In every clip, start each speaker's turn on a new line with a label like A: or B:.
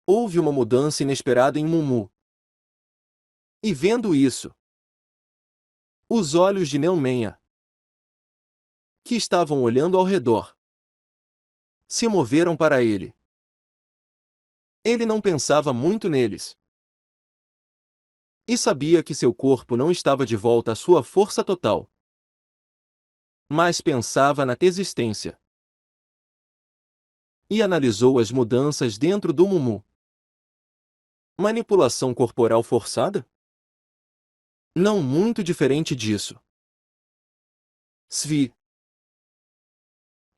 A: Houve uma mudança inesperada em Mumu. E vendo isso, os olhos de Neumenha, que estavam olhando ao redor, se moveram para ele. Ele não pensava muito neles. E sabia que seu corpo não estava de volta à sua força total. Mas pensava na desistência. E analisou as mudanças dentro do Mumu. Manipulação corporal forçada? Não muito diferente disso. Svi.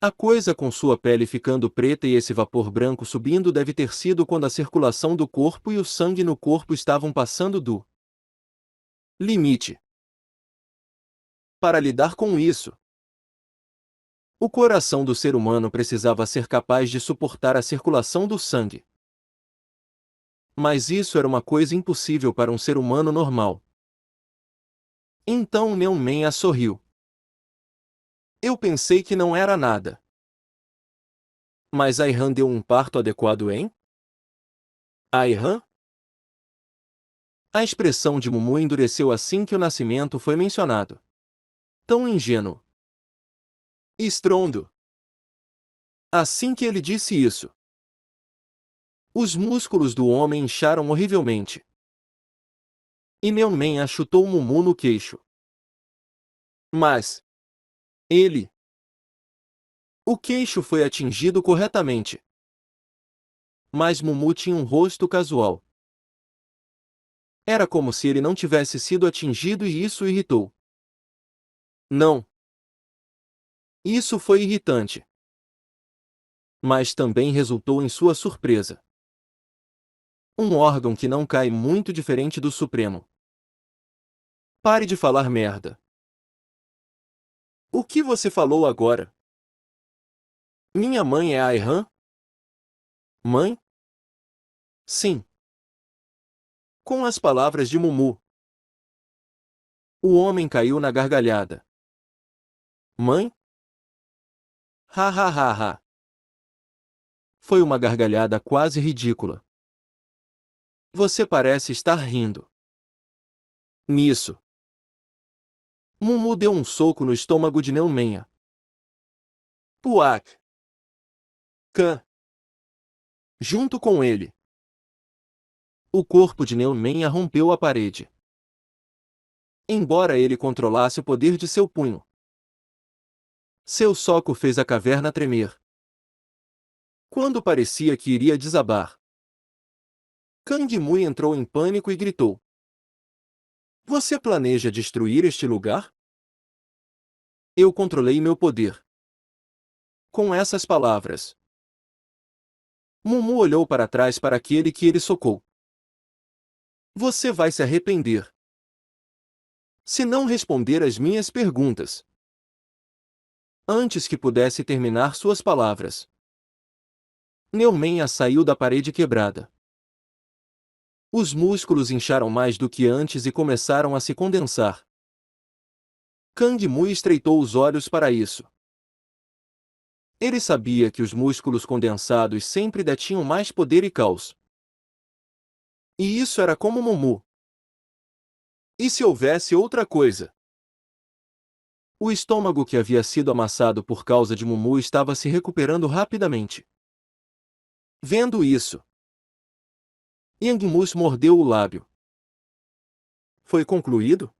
A: A coisa com sua pele ficando preta e esse vapor branco subindo deve ter sido quando a circulação do corpo e o sangue no corpo estavam passando do limite. Para lidar com isso, o coração do ser humano precisava ser capaz de suportar a circulação do sangue. Mas isso era uma coisa impossível para um ser humano normal. Então Neumenha sorriu. Eu pensei que não era nada. Mas Ayhan deu um parto adequado em? Ayhan? A expressão de Mumu endureceu assim que o nascimento foi mencionado. Tão ingênuo. Estrondo. Assim que ele disse isso, os músculos do homem incharam horrivelmente. E Neumenha chutou Mumu no queixo. Mas o queixo foi atingido corretamente. Mas Mumu tinha um rosto casual. Era como se ele não tivesse sido atingido e isso o irritou. Não. Isso foi irritante. Mas também resultou em sua surpresa. Um órgão que não cai muito diferente do Supremo. Pare de falar merda. O que você falou agora? Minha mãe é a Ayhan? Mãe? Sim. Com as palavras de Mumu, o homem caiu na gargalhada. Mãe? Ha ha ha ha. Foi uma gargalhada quase ridícula. Você parece estar rindo. Nisso, Mumu deu um soco no estômago de Neumenha. Puak! Kã! Junto com ele, o corpo de Neumenha rompeu a parede. Embora ele controlasse o poder de seu punho, seu soco fez a caverna tremer. Quando parecia que iria desabar, Kang Mui entrou em pânico e gritou: Você planeja destruir este lugar? Eu controlei meu poder. Com essas palavras, Mumu olhou para trás para aquele que ele socou. Você vai se arrepender se não responder às minhas perguntas. Antes que pudesse terminar suas palavras, Neumenha saiu da parede quebrada. Os músculos incharam mais do que antes e começaram a se condensar. Kang Mui estreitou os olhos para isso. Ele sabia que os músculos condensados sempre detinham mais poder e caos. E isso era como Mumu. E se houvesse outra coisa? O estômago que havia sido amassado por causa de Mumu estava se recuperando rapidamente. Vendo isso, Yang Mus mordeu o lábio. Foi concluído?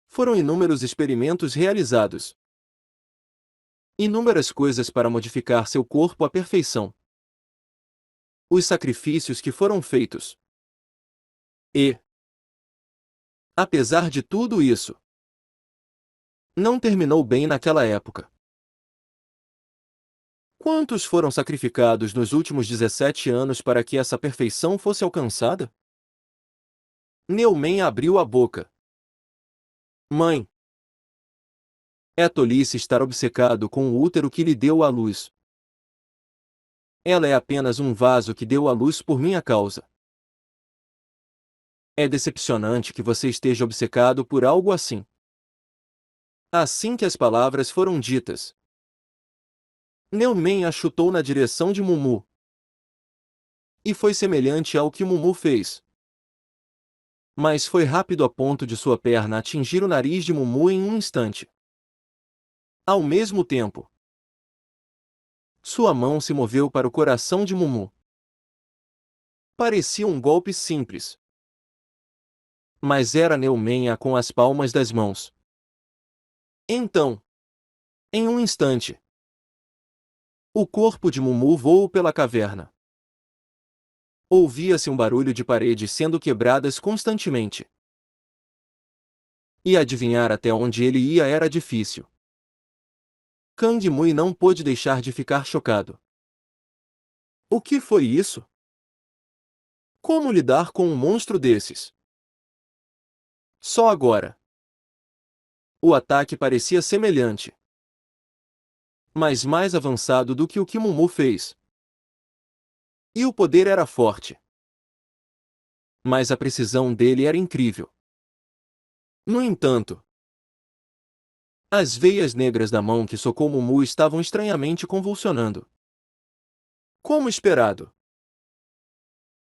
A: Foram inúmeros experimentos realizados. Inúmeras coisas para modificar seu corpo à perfeição. Os sacrifícios que foram feitos. E, apesar de tudo isso, não terminou bem naquela época. Quantos foram sacrificados nos últimos 17 anos para que essa perfeição fosse alcançada? Neumenha abriu a boca. Mãe! É tolice estar obcecado com o útero que lhe deu à luz. Ela é apenas um vaso que deu à luz por minha causa. É decepcionante que você esteja obcecado por algo assim. Assim que as palavras foram ditas, Neumenha chutou na direção de Mumu. E foi semelhante ao que Mumu fez. Mas foi rápido a ponto de sua perna atingir o nariz de Mumu em um instante. Ao mesmo tempo, sua mão se moveu para o coração de Mumu. Parecia um golpe simples. Mas era Neumenha com as palmas das mãos. Então, em um instante, o corpo de Mumu voou pela caverna. Ouvia-se um barulho de paredes sendo quebradas constantemente. E adivinhar até onde ele ia era difícil. Kang Mui não pôde deixar de ficar chocado. O que foi isso? Como lidar com um monstro desses? Só agora. O ataque parecia semelhante, mas mais avançado do que o que Mumu fez. E o poder era forte. Mas a precisão dele era incrível. No entanto, as veias negras da mão que socou Mumu estavam estranhamente convulsionando. Como esperado.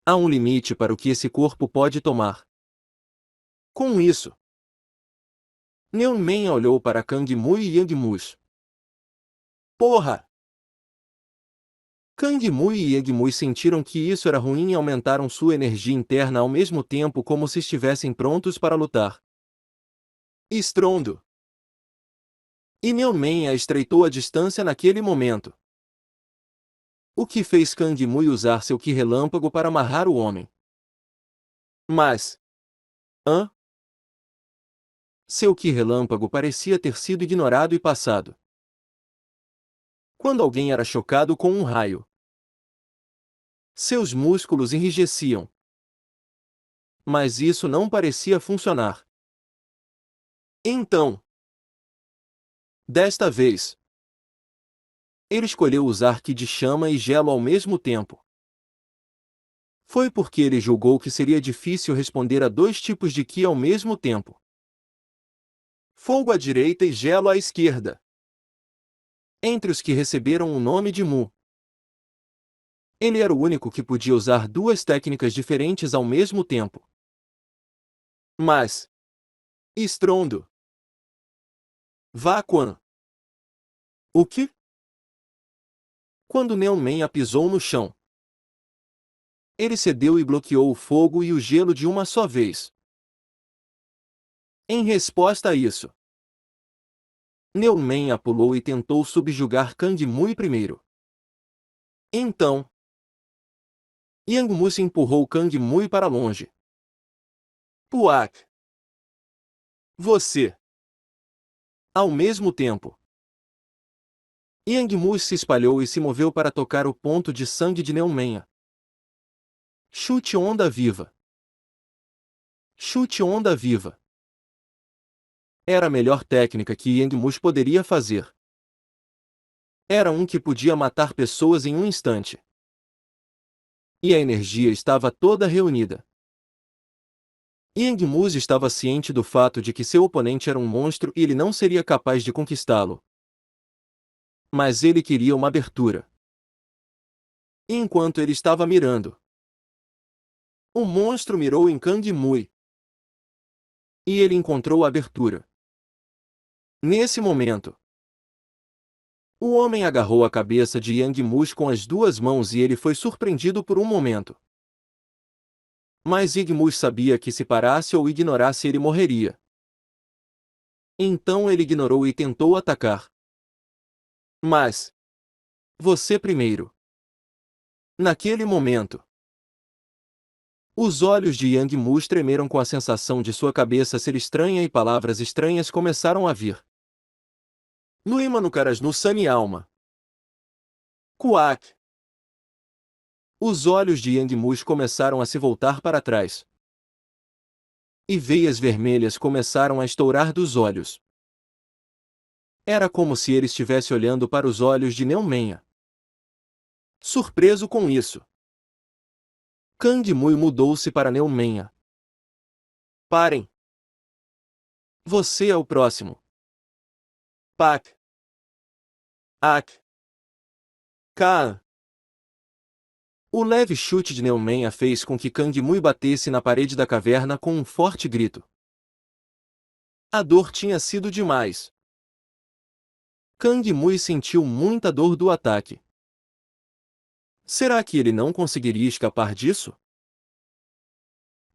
A: Há um limite para o que esse corpo pode tomar. Com isso, Neumenha olhou para Kang Mui e Yang Mus. Porra! Kang Mui e Yang Mui sentiram que isso era ruim e aumentaram sua energia interna ao mesmo tempo como se estivessem prontos para lutar. Estrondo! E Neumenha estreitou a distância naquele momento. O que fez Kang Mui usar seu Ki relâmpago para amarrar o homem. Mas... Seu Ki relâmpago parecia ter sido ignorado e passado. Quando alguém era chocado com um raio, seus músculos enrijeciam. Mas isso não parecia funcionar. Então, desta vez, ele escolheu usar Ki de chama e gelo ao mesmo tempo. Foi porque ele julgou que seria difícil responder a dois tipos de Ki ao mesmo tempo. Fogo à direita e gelo à esquerda. Entre os que receberam o nome de Mu, ele era o único que podia usar duas técnicas diferentes ao mesmo tempo. Mas... Estrondo. Vacuum. O que? Quando Neumenha pisou no chão, ele cedeu e bloqueou o fogo e o gelo de uma só vez. Em resposta a isso, Neumenha pulou e tentou subjugar Kang Mui primeiro. Então, Yang Mus empurrou Kang Mui para longe. Puak! Você! Ao mesmo tempo, Yang Mus se espalhou e se moveu para tocar o ponto de sangue de Neumenha. Chute onda viva. Chute onda viva. Era a melhor técnica que Yang Mus poderia fazer. Era um que podia matar pessoas em um instante. E a energia estava toda reunida. Yang Mus estava ciente do fato de que seu oponente era um monstro e ele não seria capaz de conquistá-lo. Mas ele queria uma abertura. Enquanto ele estava mirando, o monstro mirou em Kang Mui. E ele encontrou a abertura. Nesse momento, o homem agarrou a cabeça de Yang Mus com as duas mãos e ele foi surpreendido por um momento. Mas Yang Mus sabia que se parasse ou ignorasse ele morreria. Então ele ignorou e tentou atacar. Mas... Você primeiro. Naquele momento, os olhos de Yang Mus tremeram com a sensação de sua cabeça ser estranha e palavras estranhas começaram a vir. Nuima no caras no Sani alma. Kuak. Os olhos de Yang Mus começaram a se voltar para trás. E veias vermelhas começaram a estourar dos olhos. Era como se ele estivesse olhando para os olhos de Neumenha. Surpreso com isso, Kang Mui mudou-se para Neumenha. Parem! Você é o próximo. Pak. Ak. Kaan. O leve chute de Neomenya fez com que Kang Mui batesse na parede da caverna com um forte grito. A dor tinha sido demais. Kang Mui sentiu muita dor do ataque. Será que ele não conseguiria escapar disso?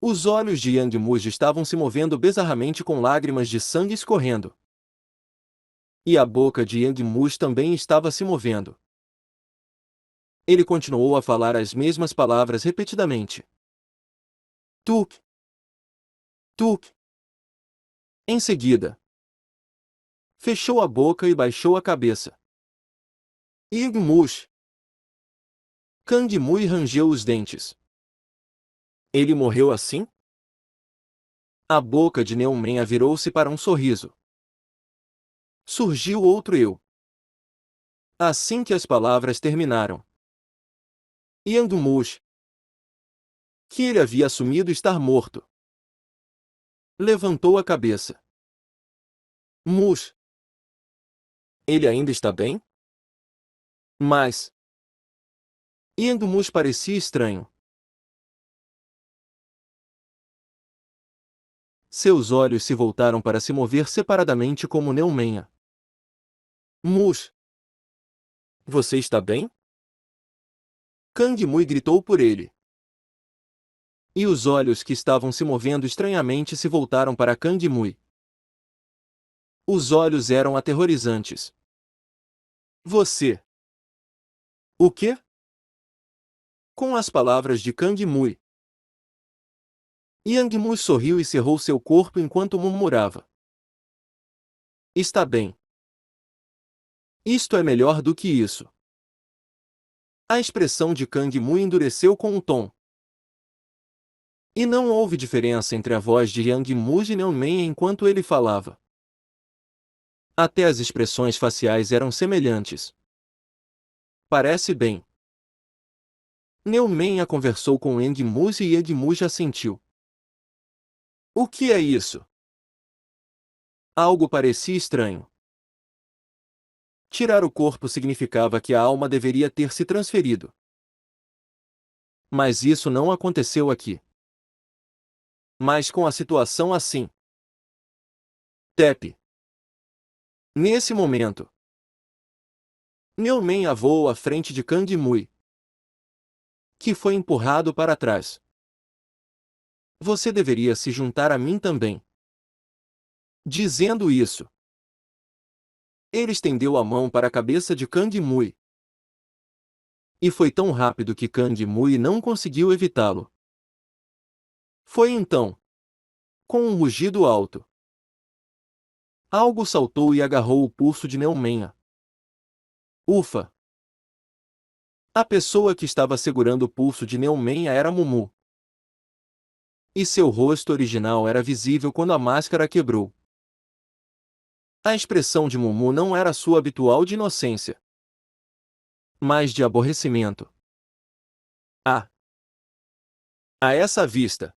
A: Os olhos de Yang Muji estavam se movendo bizarramente com lágrimas de sangue escorrendo. E a boca de Yang Muji também estava se movendo. Ele continuou a falar as mesmas palavras repetidamente. Tuk. Tuk. Em seguida, fechou a boca e baixou a cabeça. Yang Muji. Kang Mui rangeu os dentes. Ele morreu assim? A boca de Neomenya virou-se para um sorriso. Surgiu outro eu. Assim que as palavras terminaram, Yang Muji, que ele havia assumido estar morto, levantou a cabeça. Muji. Ele ainda está bem? Mas Yang Muji parecia estranho. Seus olhos se voltaram para se mover separadamente como Neomenya. Muji. Você está bem? Kang Mui gritou por ele. E os olhos que estavam se movendo estranhamente se voltaram para Kang Mui. Os olhos eram aterrorizantes. Você. O quê? Com as palavras de Kang Mui, Yang Mui sorriu e cerrou seu corpo enquanto murmurava. Está bem. Isto é melhor do que isso. A expressão de Kang Mui endureceu com um tom. E não houve diferença entre a voz de Yang Muji e Neomenya enquanto ele falava. Até as expressões faciais eram semelhantes. Parece bem. Neomenya conversou com Yang Muji e Yang Muji assentiu. O que é isso? Algo parecia estranho. Tirar o corpo significava que a alma deveria ter se transferido. Mas isso não aconteceu aqui. Mas com a situação assim. Tepe. Nesse momento, Neomenya voou à frente de Kang Mui, que foi empurrado para trás. Você deveria se juntar a mim também. Dizendo isso, ele estendeu a mão para a cabeça de Kang Mui. E foi tão rápido que Kang Mui não conseguiu evitá-lo. Foi então, com um rugido alto, algo saltou e agarrou o pulso de Neomenya. Ufa! A pessoa que estava segurando o pulso de Neomenya era Mumu. E seu rosto original era visível quando a máscara quebrou. A expressão de Mumu não era sua habitual de inocência, mas de aborrecimento. Ah! A essa vista,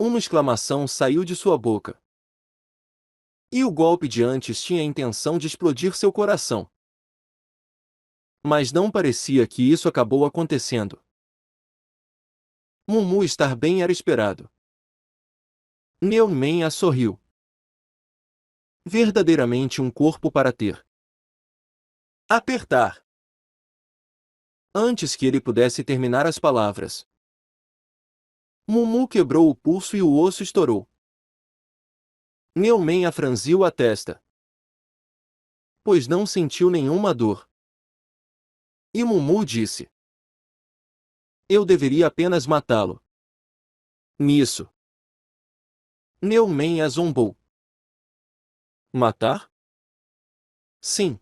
A: uma exclamação saiu de sua boca. E o golpe de antes tinha a intenção de explodir seu coração. Mas não parecia que isso acabou acontecendo. Mumu estar bem era esperado. Neomenya sorriu. Verdadeiramente um corpo para ter. Apertar. Antes que ele pudesse terminar as palavras, Mumu quebrou o pulso e o osso estourou. Neomenya franziu a testa, pois não sentiu nenhuma dor. E Mumu disse: eu deveria apenas matá-lo. Nisso, Neomenya zombou. Matar? Sim.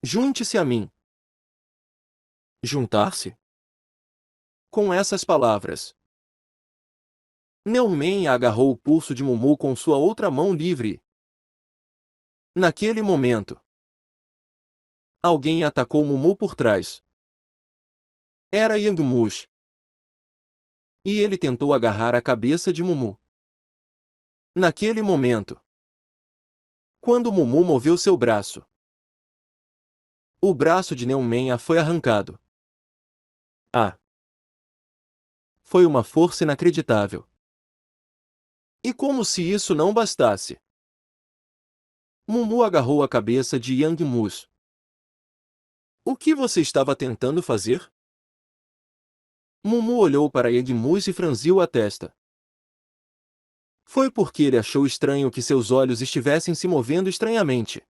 A: Junte-se a mim. Juntar-se? Com essas palavras, Neomenya agarrou o pulso de Mumu com sua outra mão livre. Naquele momento, alguém atacou Mumu por trás. Era Yang Muji. E ele tentou agarrar a cabeça de Mumu. Naquele momento, quando Mumu moveu seu braço, o braço de Neomenya foi arrancado. Ah! Foi uma força inacreditável. E como se isso não bastasse, Mumu agarrou a cabeça de Yang Mus. O que você estava tentando fazer? Mumu olhou para Yang Mus e franziu a testa. Foi porque ele achou estranho que seus olhos estivessem se movendo estranhamente.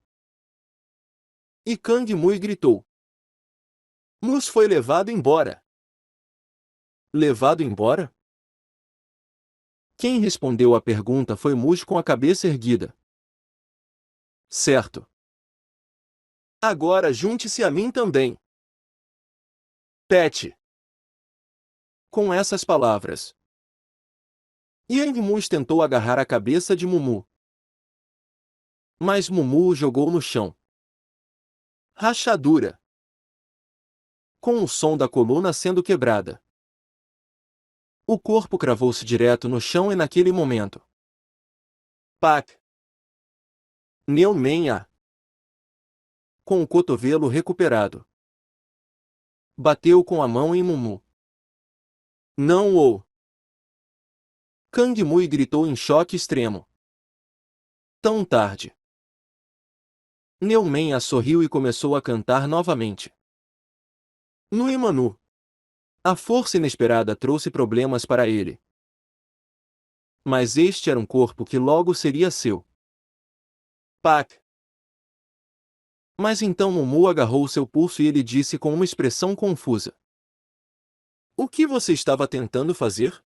A: E Kang Mui gritou. Mus foi levado embora. Levado embora? Quem respondeu à pergunta foi Mus com a cabeça erguida. Certo. Agora junte-se a mim também. Pet. Com essas palavras, Yang Mus tentou agarrar a cabeça de Mumu. Mas Mumu o jogou no chão. Rachadura. Com o som da coluna sendo quebrada. O corpo cravou-se direto no chão e naquele momento. Pac! Neomenha! Com o cotovelo recuperado. Bateu com a mão em Mumu. Não ou! Kang Mui gritou em choque extremo. Tão tarde. Neomenha sorriu e começou a cantar novamente. No Imanu. A força inesperada trouxe problemas para ele. Mas este era um corpo que logo seria seu. Pac! Mas então Mumu agarrou seu pulso e ele disse com uma expressão confusa. O que você estava tentando fazer?